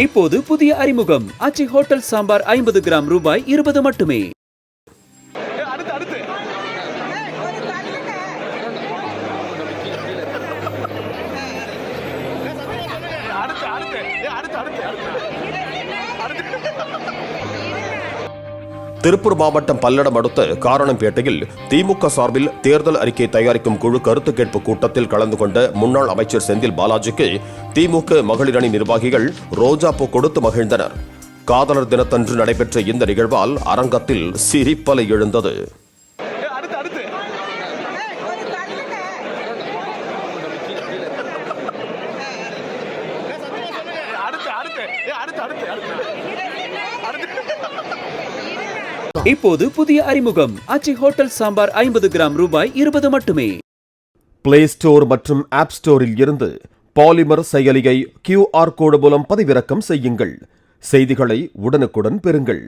இப்போது புதிய அறிமுகம் ஆச்சி ஹோட்டல் சாம்பார் 50 கிராம் ரூபாய் 20 மட்டுமே. திருப்பூர் மாவட்டம் பல்லடம் அடுத்த காரணம்பேட்டையில் திமுக சார்பில் தேர்தல் அறிக்கை தயாரிக்கும் குழு கருத்து கேட்பு கூட்டத்தில் கலந்து கொண்ட முன்னாள் அமைச்சர் செந்தில் பாலாஜிக்கு திமுக மகளிர் அணி நிர்வாகிகள் ரோஜாப்பூ கொடுத்து மகிழ்ந்தனர். காதலர் தினத்தன்று நடைபெற்ற இந்த நிகழ்வால் அரங்கத்தில் சிரிப்பலை எழுந்தது. இப்போது புதிய அறிமுகம் ஆச்சி ஹோட்டல் சாம்பார் 50 கிராம் ரூபாய் 20 மட்டுமே. பிளே ஸ்டோர் மற்றும் ஆப் ஸ்டோரில் இருந்து பாலிமர் செயலியை QR கோடு மூலம் பதிவிறக்கம் செய்யுங்கள். செய்திகளை உடனுக்குடன் பெறுங்கள்.